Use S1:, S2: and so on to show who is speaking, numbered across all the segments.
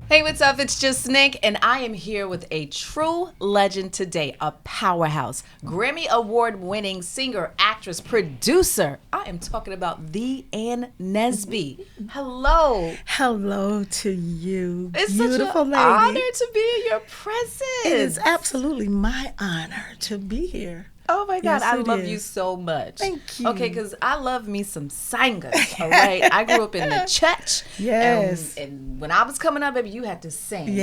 S1: Hey, what's up? It's just Nick, and I am here with a true legend today, a powerhouse, Grammy Award winning singer, actress, producer. I am talking about the Ann Nesby. Hello.
S2: Hello to you,
S1: It's such an
S2: beautiful
S1: honor
S2: lady.
S1: to be in your
S2: It is
S1: presence.
S2: absolutely my honor to be here.
S1: Oh my God,
S2: Yes,
S1: I
S2: it
S1: love you
S2: is.
S1: so much.
S2: Thank
S1: Okay,
S2: you.
S1: because I love me some singers, all right? I grew up in the church,
S2: Yes,
S1: and when I was coming up, baby, you had to sing, and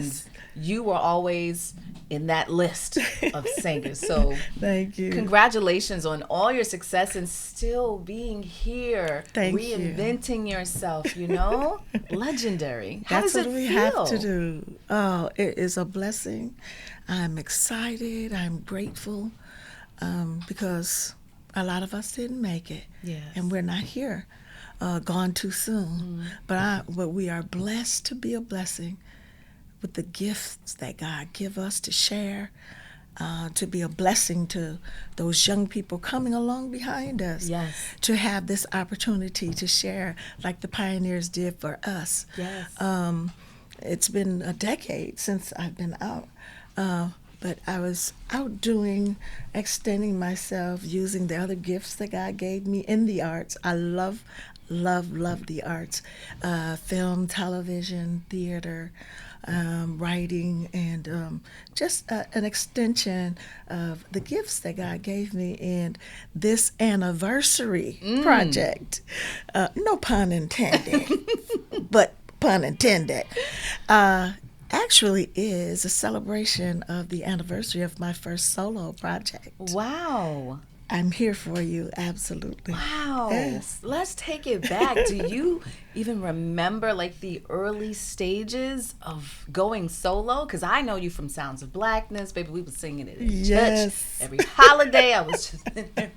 S2: yes.
S1: you were always in that list of singers. So,
S2: Thank you.
S1: congratulations on all your success and still being here,
S2: Thank you.
S1: reinventing yourself, you know? Legendary. How
S2: That's
S1: does
S2: what
S1: it
S2: we have to
S1: feel?
S2: do. Oh, it is a blessing. I'm excited. I'm grateful because a lot of us didn't make it, and
S1: Yes.
S2: we're not here, gone too soon. But we are blessed to be a blessing with the gifts that God give us to share, to be a blessing to those young people coming along behind us,
S1: Yes.
S2: to have this opportunity to share like the pioneers did for us.
S1: Yes.
S2: Um, it's been a decade since I've been out. Uh, but I was out doing, extending myself, using the other gifts that God gave me in the arts. I love the arts, film, television, theater, writing, and just an extension of the gifts that God gave me. And this anniversary project, no pun intended, but pun intended, uh, actually is a celebration of the anniversary of my first solo project.
S1: Wow.
S2: I'm here for you, absolutely.
S1: Wow.
S2: Yes.
S1: Let's take it back. Do you even remember like the early stages of going solo? Because I know you from Sounds of Blackness. Baby, we was singing it in church.
S2: Yes.
S1: Every holiday, I was just in there.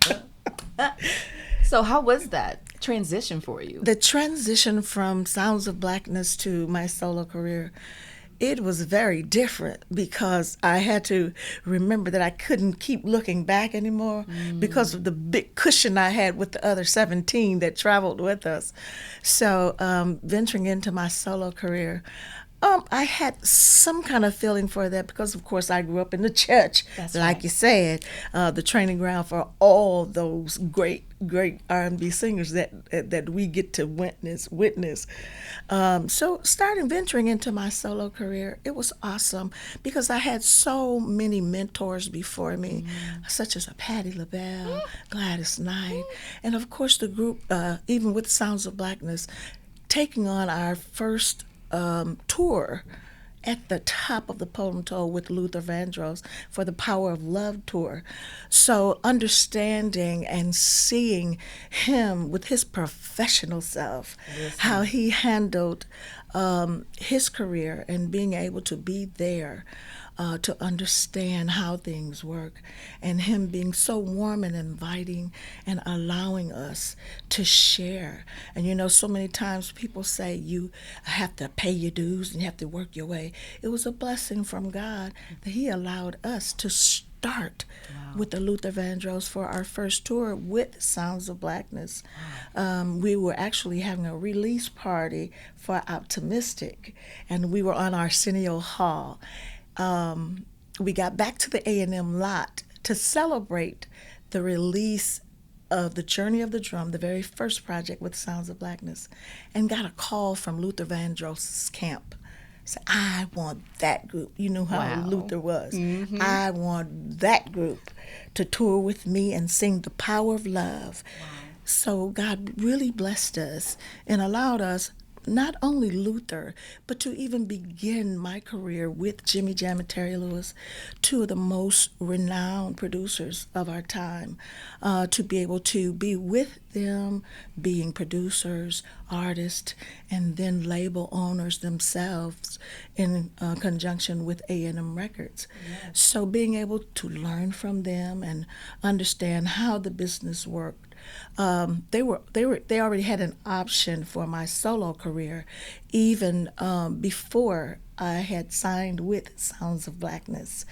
S1: So, how was that transition for you?
S2: The transition from Sounds of Blackness to my solo career, it was very different because I had to remember that I couldn't keep looking back anymore because of the big cushion I had with the other 17 that traveled with us. So, venturing into my solo career, I had some kind of feeling for that because, of course, I grew up in the church,
S1: That's
S2: like
S1: right.
S2: you said, the training ground for all those great R&B singers that we get to witness. So, starting venturing into my solo career, it was awesome because I had so many mentors before me, such as a Patti LaBelle, Gladys Knight, and of course the group, even with Sounds of Blackness, taking on our first tour at the top of the pole with Luther Vandross for the Power of Love tour. So understanding and seeing him with his professional self, how
S1: Listen.
S2: he handled his career and being able to be there to understand how things work, and him being so warm and inviting and allowing us to share. And you know, so many times people say you have to pay your dues and you have to work your way. It was a blessing from God that He allowed us to start
S1: Wow.
S2: with the Luther Vandross for our first tour with Sounds of Blackness.
S1: Wow.
S2: We were actually having a release party for Optimistic, and we were on Arsenio Hall. Um, we got back to the A&M lot to celebrate the release of The Journey of the Drum, the very first project with Sounds of Blackness, and got a call from Luther Vandross's camp. Said, I want that group. You know how
S1: Wow.
S2: Luther was.
S1: Mm-hmm.
S2: I want that group to tour with me and sing the power of love.
S1: Wow.
S2: So God really blessed us and allowed us, not only Luther, but to even begin my career with Jimmy Jam and Terry Lewis, two of the most renowned producers of our time, to be able to be with them, being producers, artists, and then label owners themselves in conjunction with A&M Records.
S1: Yes.
S2: So being able to learn from them and understand how the business worked, they already had an option for my solo career even before I had signed with Sounds of Blackness.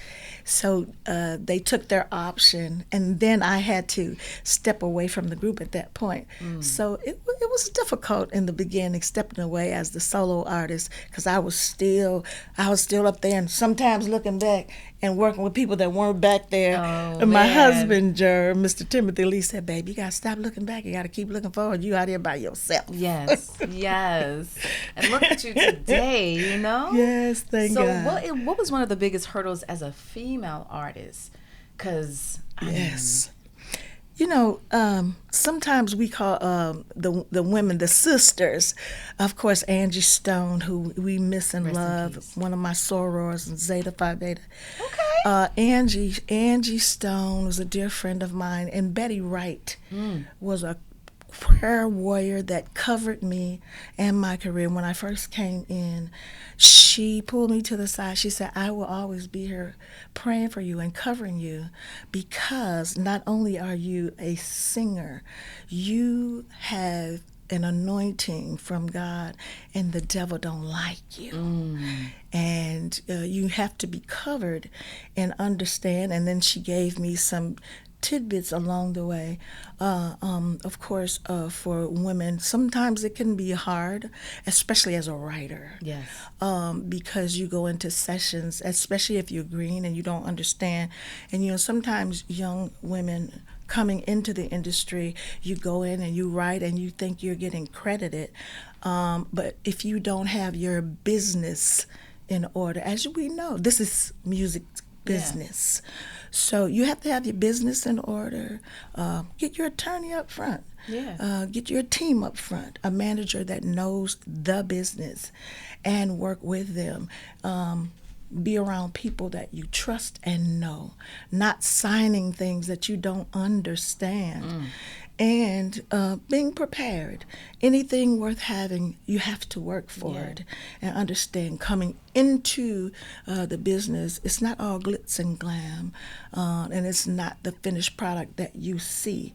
S2: So they took their option, and then I had to step away from the group at that point. So it was difficult in the beginning, stepping away as the solo artist, because I was still up there, and sometimes looking back and working with people that weren't back there.
S1: Oh,
S2: And my
S1: man.
S2: husband, Mr. Timothy Lee, said, "Baby, you gotta stop looking back. You gotta keep looking forward. You out here by yourself."
S1: Yes, yes. And look at you today, you know?
S2: Yes, thank
S1: So
S2: God.
S1: what was one of the biggest hurdles as a female artist? Because,
S2: Yes. Sometimes we call the women the sisters. Of course, Angie Stone, who we miss and
S1: Rest in
S2: love,
S1: peace.
S2: one of my sorors and Zeta Phi Beta.
S1: okay.
S2: Angie Stone was a dear friend of mine, and Betty Wright was a prayer warrior that covered me and my career. When I first came in, she pulled me to the side. She said, "I will always be here praying for you and covering you, because not only are you a singer, you have an anointing from God, and the devil don't like you, and you have to be covered and understand." And then she gave me some tidbits along the way. Of course, for women, sometimes it can be hard, especially as a writer.
S1: Yes.
S2: Because you go into sessions, especially if you're green and you don't understand. And sometimes young women coming into the industry, you go in and you write and you think you're getting credited. But if you don't have your business in order, as we know, this is music business. So you have to have your business in order. Get your attorney up front.
S1: Yeah.
S2: Get your team up front, a manager that knows the business, and work with them. Be around people that you trust and know, not signing things that you don't understand. And being prepared. Anything worth having, you have to work for it and understand. Coming into the business, it's not all glitz and glam, and it's not the finished product that you see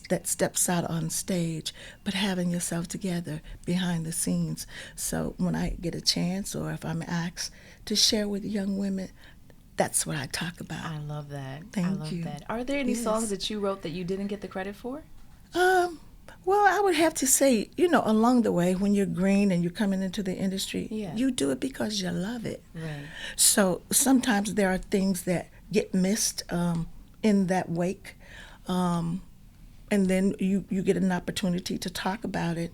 S2: that steps out on stage, but having yourself together behind the scenes. So when I get a chance, or if I'm asked to share with young women, that's what I talk about.
S1: I love that. I
S2: Thank
S1: love
S2: you.
S1: that. Are there any
S2: Yes.
S1: songs that you wrote that you didn't get the credit for?
S2: Well, I would have to say, along the way, when you're green and you're coming into the industry,
S1: Yeah.
S2: you do it because you love it.
S1: Right.
S2: So sometimes there are things that get missed in that wake, and then you get an opportunity to talk about it.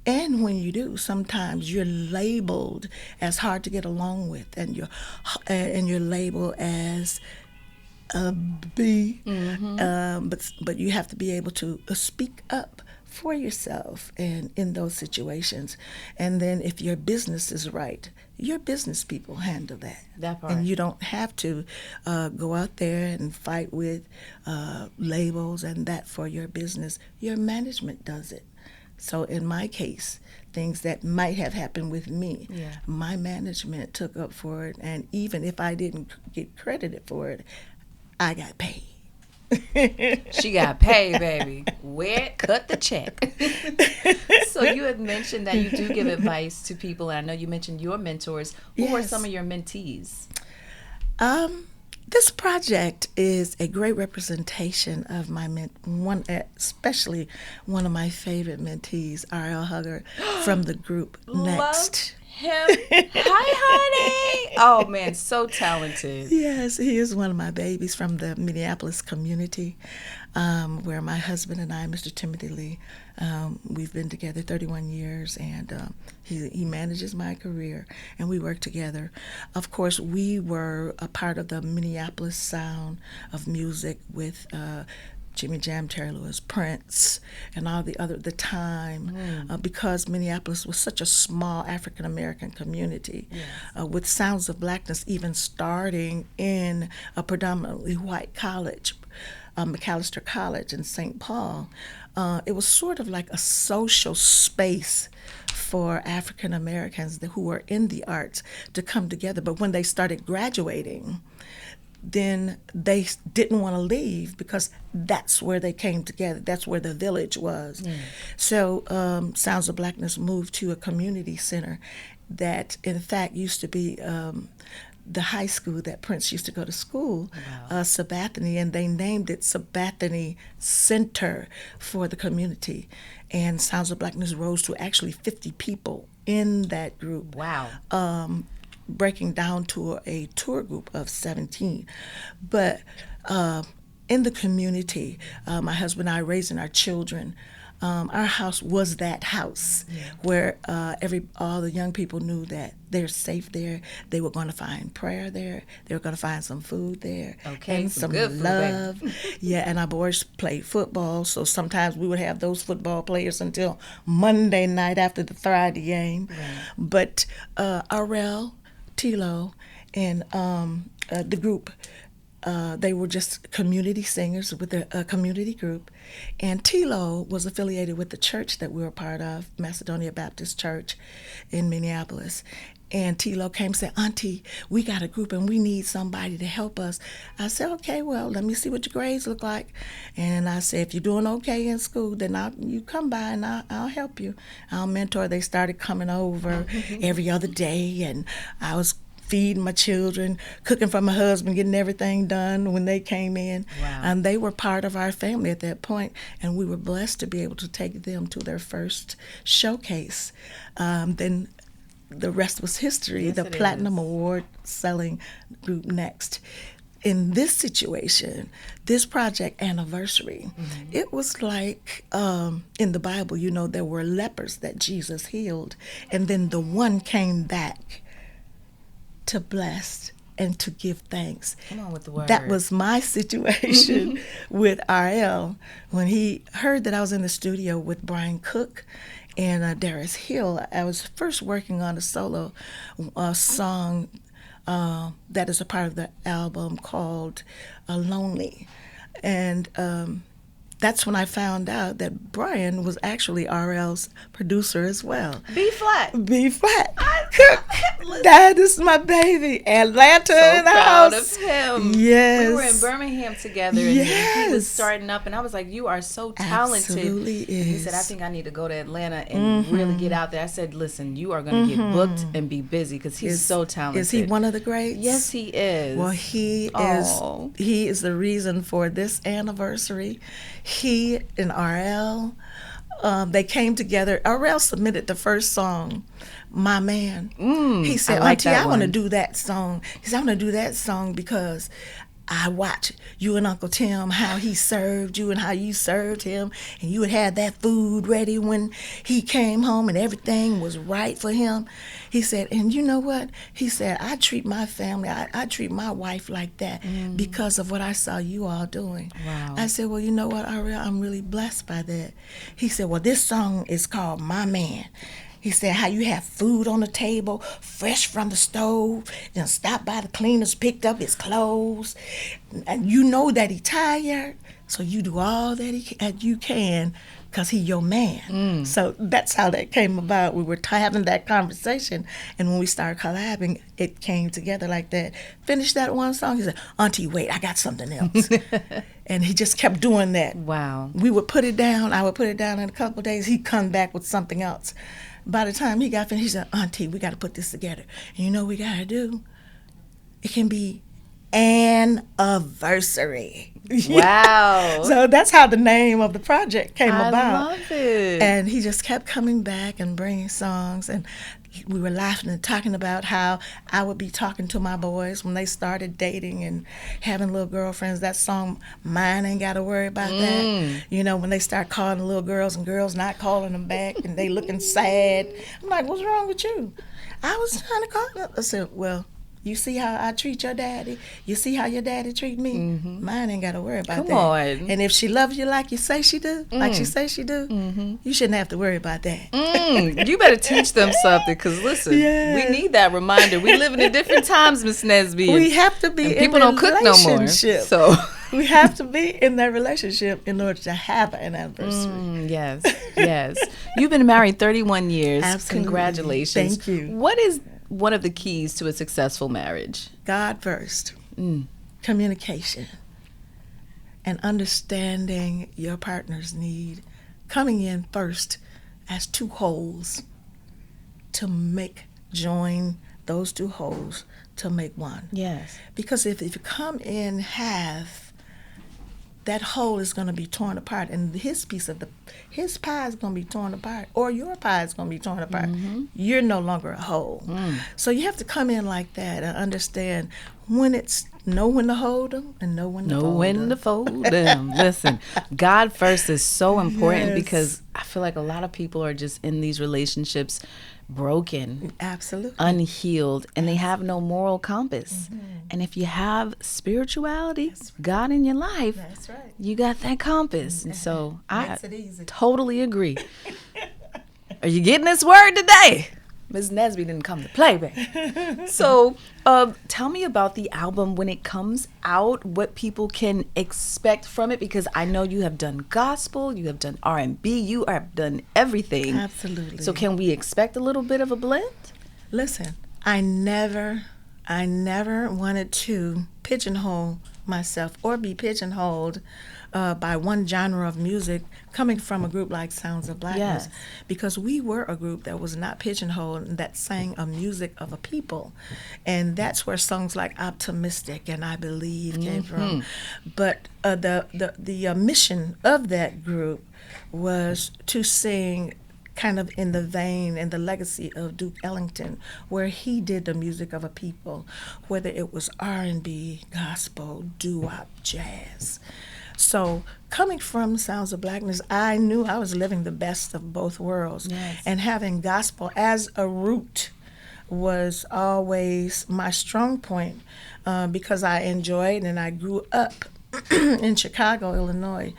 S2: And when you do, sometimes you're labeled as hard to get along with, and you're labeled as a B. But you have to be able to speak up for yourself and in those situations. And then if your business is right, your business people handle that.
S1: That part.
S2: And you don't have to go out there and fight with labels and that for your business. Your management does it. So in my case, things that might have happened with me, my management took up for it. And even if I didn't get credited for it, I got paid.
S1: She got paid, baby. Where? Cut the check. So you had mentioned that you do give advice to people, and I know you mentioned your mentors. Who were
S2: Yes.
S1: some of your mentees?
S2: This project is a great representation of my especially one of my favorite mentees, R.L. Hugger, from the group Next.
S1: Love him. Hi, honey. Oh man, so talented.
S2: Yes, he is one of my babies from the Minneapolis community, where my husband and I, Mr. Timothy Lee, we've been together 31 years, and he manages my career, and we work together. Of course, we were a part of the Minneapolis sound of music with Jimmy Jam, Terry Lewis, Prince, and all the time, because Minneapolis was such a small African American community, with Sounds of Blackness even starting in a predominantly white college, Macalester College in St. Paul. It was sort of like a social space for African Americans who were in the arts to come together. But when they started graduating, then they didn't want to leave because that's where they came together. That's where the village was. So Sounds of Blackness moved to a community center that, in fact, used to be the high school that Prince used to go to school, Sabathani, and they named it Sabathani Center for the community. And Sounds of Blackness rose to actually 50 people in that group.
S1: Wow.
S2: Breaking down to a tour group of 17. But in the community, my husband and I raising our children, our house was that house where all the young people knew that they're safe there. They were going to find prayer there. They were going to find some food there.
S1: Okay,
S2: and
S1: some
S2: some
S1: good food,
S2: love.
S1: baby.
S2: Yeah, and our boys played football, so sometimes we would have those football players until Monday night after the Friday game.
S1: Right.
S2: But RL, Tilo, and the group, they were just community singers with a community group. And Tilo was affiliated with the church that we were part of, Macedonia Baptist Church in Minneapolis. And Tilo came and said, Auntie, we got a group and we need somebody to help us. I said, okay, well, let me see what your grades look like. And I said, if you're doing okay in school, then you come by and I'll help you. I'll mentor. They started coming over every other day, and I was feeding my children, cooking for my husband, getting everything done when they came in.
S1: Wow.
S2: And they were part of our family at that point, and we were blessed to be able to take them to their first showcase. Then the rest was history.
S1: Yes,
S2: the
S1: it
S2: Platinum
S1: is.
S2: Award selling group next. In this situation, this project anniversary, it was like in the Bible, there were lepers that Jesus healed, and then the one came back to bless and to give thanks.
S1: Come on with the word.
S2: That was my situation with RL. When he heard that I was in the studio with Brian Cook and Darius Hill, I was first working on a solo song that is a part of the album called Lonely. And that's when I found out that Brian was actually RL's producer as well.
S1: B flat.
S2: B flat. That is my baby. Atlanta
S1: So
S2: in the
S1: proud
S2: house.
S1: of him.
S2: Yes.
S1: We were in Birmingham together, and he was
S2: Yes.
S1: starting up, and I was like, "You are so talented."
S2: Absolutely
S1: And he said, "I
S2: is.
S1: think I need to go to Atlanta and really get out there." I said, "Listen, you are going to get booked and be busy because he's so talented."
S2: Is he one of the greats?
S1: Yes, he is.
S2: Well, he
S1: Oh.
S2: is. He is the reason for this anniversary. He and RL, they came together. RL submitted the first song, "My Man." He said,
S1: I like
S2: "Auntie,
S1: that
S2: I want to
S1: one.
S2: do that song." He said, "I want to do that song because I watch you and Uncle Tim, how he served you and how you served him, and you would have that food ready when he came home and everything was right for him." He said, "And you know what?" He said, "I treat my family, I treat my wife like that because of what I saw you all doing."
S1: Wow.
S2: I said, "Well, you know what, Ariel, I'm really blessed by that." He said, "Well, this song is called My Man." He said, "How you have food on the table, fresh from the stove, then stopped by the cleaners, picked up his clothes, and you know that he tired, so you do all that you can, because he your man." So that's how that came about. We were having that conversation, and when we started collabing, it came together like that. Finished that one song, he said, "Auntie, wait, I got something else." And he just kept doing that.
S1: Wow.
S2: We would put it down. I would put it down in a couple of days. He'd come back with something else. By the time he got finished, he said, "Auntie, we got to put this together. And you know what we got to do? It can be anniversary."
S1: Wow.
S2: So that's how the name of the project came
S1: I
S2: about.
S1: love it.
S2: And he just kept coming back and bringing songs, and we were laughing and talking about how I would be talking to my boys when they started dating and having little girlfriends. That song, "Mine Ain't Gotta Worry About That." When they start calling the little girls and girls not calling them back and they looking sad. I'm like, "What's wrong with you?" "I was trying to call them." I said, "Well, you see how I treat your daddy? You see how your daddy treat me? Mine ain't got to worry about
S1: Come
S2: that.
S1: on.
S2: And if she loves you like you say she do, like she say she do, you shouldn't have to worry about that."
S1: You better teach them something, because listen,
S2: Yes.
S1: we need that reminder. We living in different times, Miss Nesby.
S2: We have to be
S1: and
S2: in
S1: people don't cook no more.
S2: relationship.
S1: So
S2: We have to be in that relationship in order to have an anniversary.
S1: yes, yes. You've been married 31 years.
S2: Absolutely.
S1: Congratulations.
S2: Thank you.
S1: What is one of the keys to a successful marriage?
S2: God first. communication, and understanding your partner's need, coming in first as two wholes to join those two wholes to make one.
S1: Yes.
S2: Because if you come in half, that whole is going to be torn apart, and his pie is going to be torn apart, or your pie is going to be torn apart. You're no longer a whole. So you have to come in like that and understand know when to hold them and know when to fold them.
S1: Listen, God first is so important,
S2: Yes.
S1: because I feel like a lot of people are just in these relationships broken,
S2: Absolutely.
S1: unhealed, and they have no moral compass. And if you have spirituality, God in your life,
S2: That's right.
S1: you got that compass. And so I
S2: Makes it easy.
S1: totally agree. Are you getting this word today? Ms. Nesby didn't come to play, babe. So tell me about the album when it comes out, what people can expect from it, because I know you have done gospel, you have done R&B, you have done everything.
S2: Absolutely.
S1: So can we expect a little bit of a blend?
S2: Listen, I never wanted to pigeonhole myself or be pigeonholed by one genre of music coming from a group like Sounds of Blackness.
S1: Yes.
S2: Because we were a group that was not pigeonholed and that sang a music of a people. And that's where songs like Optimistic and I Believe came from. But the mission of that group was to sing kind of in the vein and the legacy of Duke Ellington, where he did the music of a people, whether it was R&B, gospel, doo-wop, jazz. So coming from Sounds of Blackness, I knew I was living the best of both worlds.
S1: Yes.
S2: And having gospel as a root was always my strong point, because I enjoyed and I grew up in Chicago, Illinois,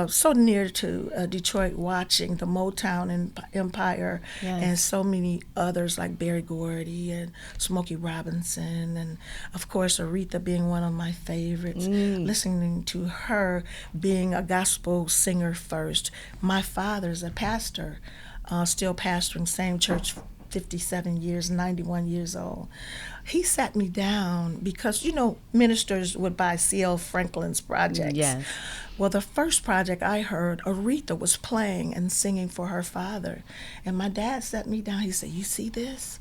S2: so near to Detroit, watching the Motown Empire.
S1: Yes.
S2: And so many others like Berry Gordy and Smokey Robinson, and of course Aretha being one of my favorites. Listening to her being a gospel singer first. My father's a pastor, still pastoring, same church 57 years, 91 years old. He sat me down because, ministers would buy C.L. Franklin's projects.
S1: Yes.
S2: Well, the first project I heard, Aretha was playing and singing for her father. And my dad sat me down. He said, "You see this?"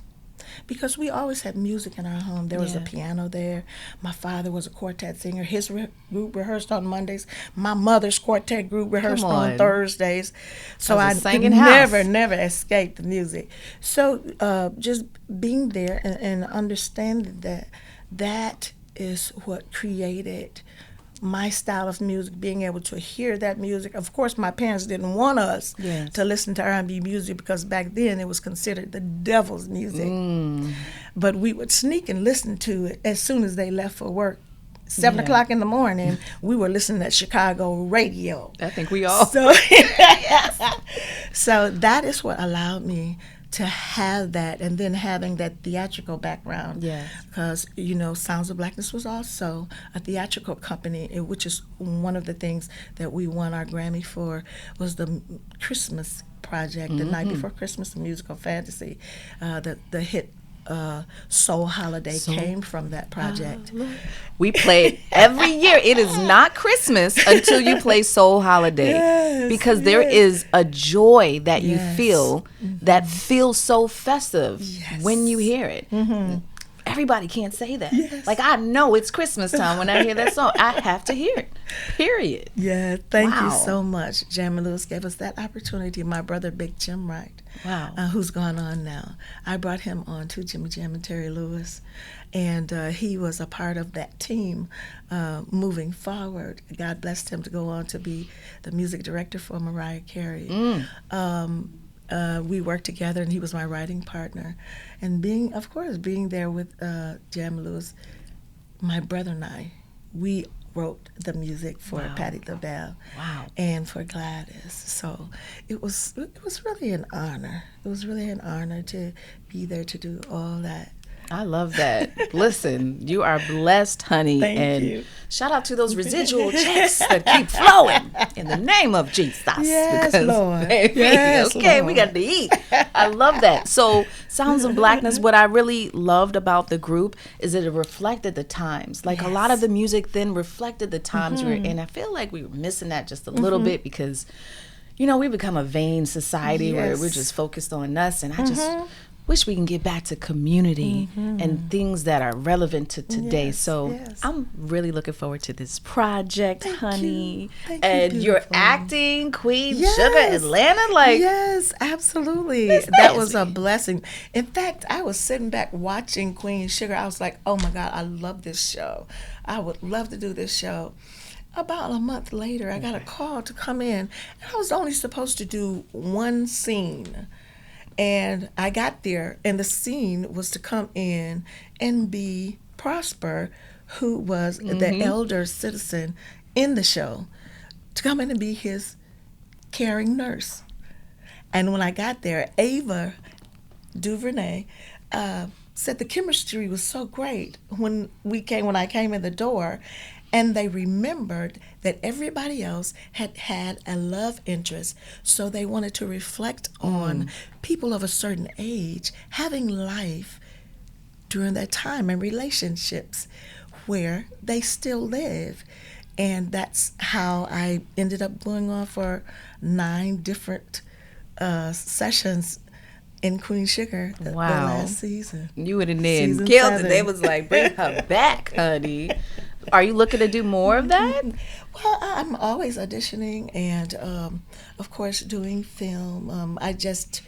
S2: Because we always had music in our home. There was a
S1: Yeah.
S2: piano there. My father was a quartet singer. His group rehearsed on Mondays. My mother's quartet group rehearsed
S1: Come
S2: on
S1: on.
S2: Thursdays. So
S1: That
S2: I
S1: was a
S2: could
S1: singing house.
S2: never escape the music. So just being there and understanding that is what created my style of music, being able to hear that music. Of course, my parents didn't want us
S1: Yes.
S2: to listen to R&B music because back then it was considered the devil's music. But we would sneak and listen to it as soon as they left for work. 7
S1: Yeah.
S2: o'clock in the morning, we were listening to Chicago radio.
S1: I think we all.
S2: So that is what allowed me to have that, and then having that theatrical background.
S1: Yes.
S2: Because, Sounds of Blackness was also a theatrical company, which is one of the things that we won our Grammy for, was the Christmas project, The Night Before Christmas, a musical fantasy. The hit Soul Holiday came from that project.
S1: We play it every year. It is not Christmas until you play Soul Holiday.
S2: Yes,
S1: because there
S2: yes.
S1: is a joy that you
S2: Yes.
S1: feel that feels so festive
S2: Yes.
S1: when you hear it. Everybody can't say that.
S2: Yes.
S1: Like, I know it's Christmas time when I hear that song. I have to hear it. Period.
S2: Yeah, thank you
S1: Wow.
S2: so much. Jamie Lewis gave us that opportunity. My brother, Big Jim Wright,
S1: Wow.
S2: who's gone on now. I brought him on to Jimmy Jam and Terry Lewis, and he was a part of that team moving forward. God blessed him to go on to be the music director for Mariah Carey. We worked together, and he was my writing partner. And being there with Jam Lewis, my brother and I, we wrote the music for
S1: Wow.
S2: Patti LaBelle
S1: Wow.
S2: and for Gladys. So it was really an honor. It was really an honor to be there to do all that.
S1: I love that. Listen, you are blessed, honey.
S2: Thank you.
S1: Shout out to those residual checks that keep flowing in the name of Jesus.
S2: Yes, Lord.
S1: Baby,
S2: Yes,
S1: okay,
S2: Lord.
S1: we got to eat. I love that. So, Sounds of Blackness, what I really loved about the group is that it reflected the times. Like a lot of the music then reflected the times we were in. I feel like we were missing that just a little bit because, you know, we become a vain society where we're just focused on us. And I just wish we can get back to community and things that are relevant to today. I'm really looking forward to this project, honey.
S2: Thank
S1: and
S2: you,
S1: you're acting Queen Sugar Atlanta. Like,
S2: yes, absolutely. That was a blessing. In fact, I was sitting back watching Queen Sugar. I was like, oh my God, I love this show. I would love to do this show. About a month later, I got a call to come in, and I was only supposed to do one scene. And I got there, and the scene was to come in and be Prosper, who was the elder citizen in the show, to come in and be his caring nurse. And when I got there, Ava DuVernay said the chemistry was so great when I came in the door. And they remembered that everybody else had had a love interest, so they wanted to reflect on people of a certain age having life during that time and relationships where they still live. And that's how I ended up going on for 9 different sessions in Queen Sugar the last season.
S1: You would have then killed it. They was like, bring her back, honey. Are you looking to do more of that?
S2: Well, I'm always auditioning and, of course, doing film. I just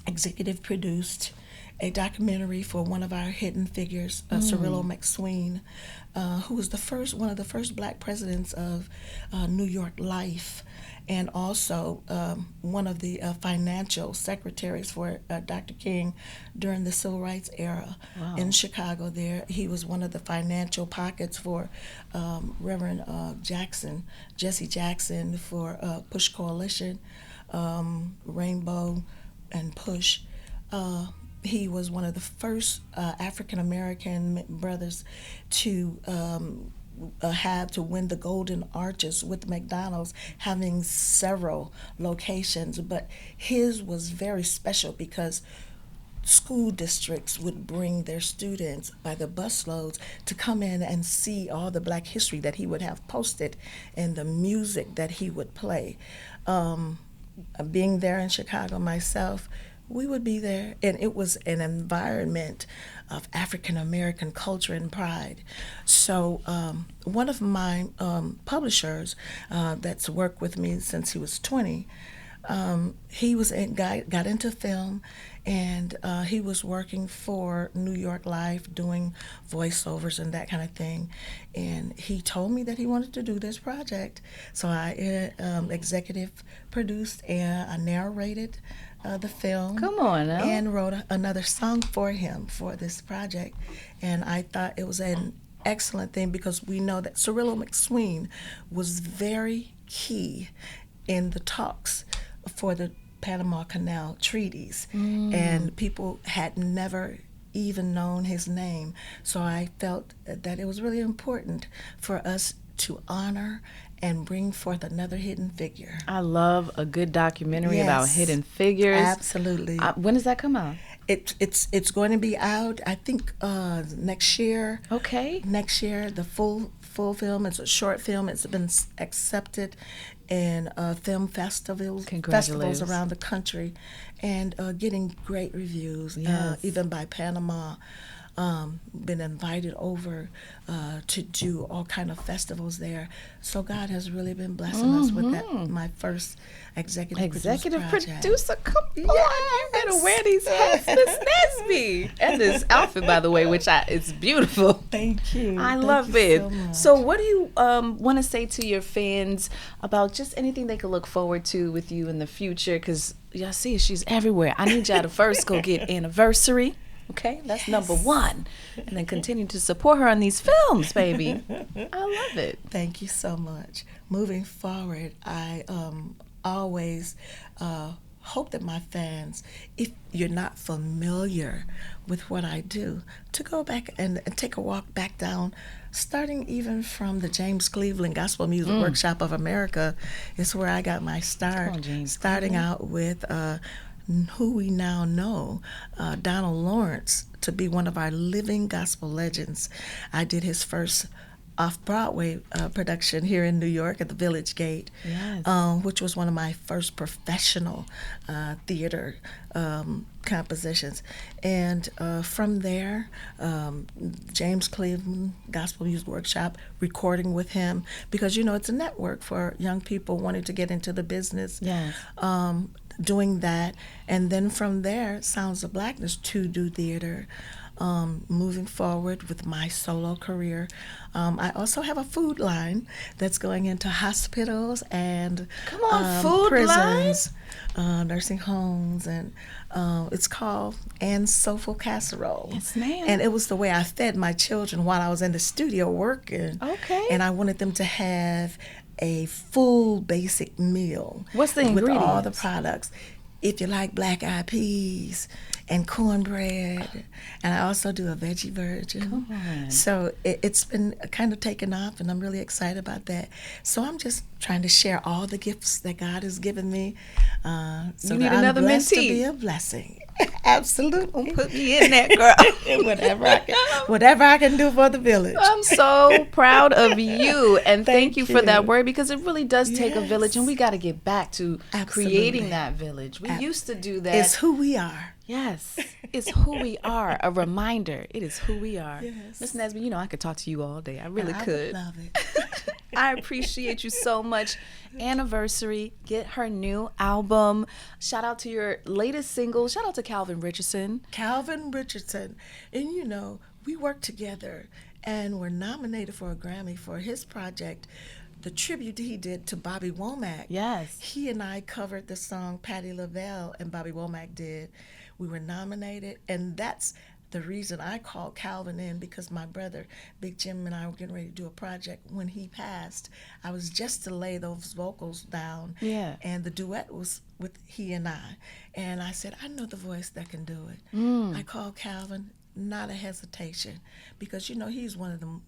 S2: executive produced a documentary for one of our hidden figures, Cyril McSween, who was one of the first Black presidents of New York Life, and also one of the financial secretaries for Dr. King during the Civil Rights era in Chicago. There, he was one of the financial pockets for Reverend Jesse Jackson for Push Coalition, Rainbow, and Push. He was one of the first African American brothers to have to win the Golden Arches with McDonald's, having several locations. But his was very special because school districts would bring their students by the busloads to come in and see all the Black history that he would have posted and the music that he would play. Being there in Chicago myself, we would be there, and it was an environment of African American culture and pride. So one of my publishers that's worked with me since he was 20, he got into film, and he was working for New York Life doing voiceovers and that kind of thing. And he told me that he wanted to do this project. So I executive produced and I narrated the film.
S1: Come on now.
S2: And wrote another song for him for this project. And I thought it was an excellent thing because we know that Cyril McSween was very key in the talks for the Panama Canal treaties. And people had never even known his name. So I felt that it was really important for us to honor and bring forth another hidden figure.
S1: I love a good documentary about hidden figures.
S2: Absolutely.
S1: When does that come out?
S2: It's going to be out, I think, next year.
S1: Okay.
S2: Next year, the full film. It's a short film. It's been accepted in film festivals around the country, and getting great reviews, even by Panama. Been invited over to do all kind of festivals there. So God has really been blessing us with that. My first executive
S1: producer. Come on, you better wear these hats, Miss Nesby, and this outfit, by the way, which it's beautiful.
S2: Thank you.
S1: I love it. So what do you want to say to your fans about just anything they could look forward to with you in the future? Because y'all see she's everywhere. I need y'all to first go get Anniversary. Okay, that's number 1. And then continue to support her on these films, baby. I love it.
S2: Thank you so much. Moving forward, I always hope that my fans, if you're not familiar with what I do, to go back and take a walk back down, starting even from the James Cleveland Gospel Music Workshop of America is where I got my start, starting out with who we now know, Donald Lawrence, to be one of our living gospel legends. I did his first off-Broadway production here in New York at the Village Gate, which was one of my first professional theater compositions. And from there, James Cleveland Gospel Music Workshop, recording with him, because, it's a network for young people wanting to get into the business. Doing that. And then from there, Sounds of Blackness, to do theater. Moving forward with my solo career. I also have a food line that's going into hospitals and prisons, nursing homes, and it's called Anne's Soulful Casserole.
S1: Yes, ma'am.
S2: And it was the way I fed my children while I was in the studio working.
S1: Okay.
S2: And I wanted them to have a full basic meal.
S1: What's the ingredients?
S2: With all the products. If you like black-eyed peas and cornbread, and I also do a veggie virgin.
S1: Come on.
S2: So it's been kind of taken off, and I'm really excited about that. So I'm just trying to share all the gifts that God has given me. So
S1: you need
S2: that I'm
S1: another
S2: blessed
S1: mentee.
S2: to be a blessing. Absolutely.
S1: Put me in that, girl.
S2: whatever I can do for the village.
S1: I'm so proud of you, and thank you for
S2: you.
S1: that word, because it really does take a village, and we got to get back to creating that village. We used to do that.
S2: It's who we are.
S1: Yes, it's who we are. A reminder. It is who we are.
S2: Yes.
S1: Miss Nesby, I could talk to you all day. I really could.
S2: I love it.
S1: I appreciate you so much. Anniversary, get her new album. Shout out to your latest single. Shout out to Calvin Richardson.
S2: Calvin Richardson. And we worked together and were nominated for a Grammy for his project, the tribute he did to Bobby Womack.
S1: Yes.
S2: He and I covered the song Patti LaBelle, and Bobby Womack did. We were nominated, and that's the reason I called Calvin in, because my brother, Big Jim, and I were getting ready to do a project. When he passed, I was just to lay those vocals down.
S1: Yeah.
S2: And the duet was with he and I. And I said, I know the voice that can do it. I called Calvin, not a hesitation, because, he's one of the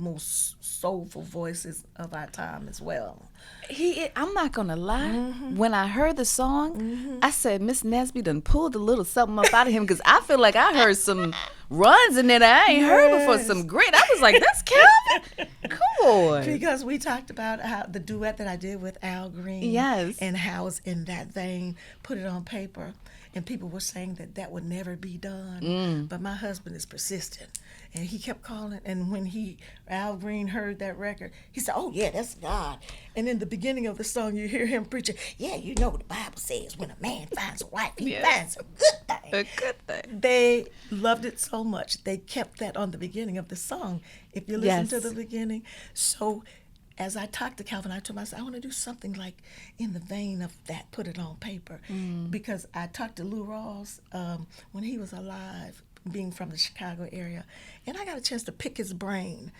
S2: most soulful voices of our time as well.
S1: I'm not gonna lie. When I heard the song, I said, Miss Nesby done pulled a little something up out of him, because I feel like I heard some runs in there that I ain't heard before. Some grit. I was like, that's Calvin. Come on.
S2: Because we talked about how the duet that I did with Al Green.
S1: Yes.
S2: And how it's in that vein, put it on paper. And people were saying that would never be done. But my husband is persistent. And he kept calling. And when Al Green heard that record, he said, oh, yeah, that's God. And in the beginning of the song, you hear him preaching, the Bible says when a man finds a wife, he finds a good thing.
S1: A good thing.
S2: They loved it so much. They kept that on the beginning of the song, if you listen to the beginning. So as I talked to Calvin, I told myself, I want to do something like in the vein of that, put it on paper. Because I talked to Lou Rawls when he was alive, being from the Chicago area, and I got a chance to pick his brain.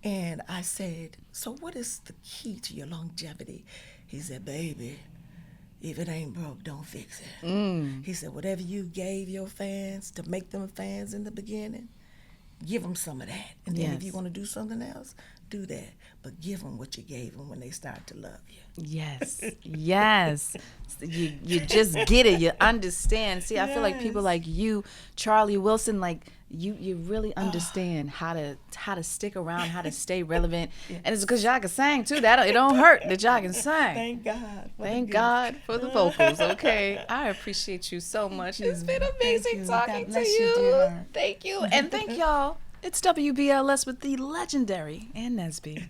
S2: And I said, so what is the key to your longevity? He said, baby, if it ain't broke, don't fix it. He said, whatever you gave your fans to make them fans in the beginning, give them some of that. And then if you want to do something else, do that. But give them what you gave them when they start to love you.
S1: Yes. You just get it. You understand. See, I feel like people like you, Charlie Wilson, like you really understand how to stick around, how to stay relevant. And it's because y'all can sing too. It don't hurt that y'all can sing.
S2: Thank God.
S1: Thank God for the vocals. Okay. I appreciate you so much. It's been amazing talking to you. Thank you. And thank y'all. It's WBLS with the legendary Ann Nesby.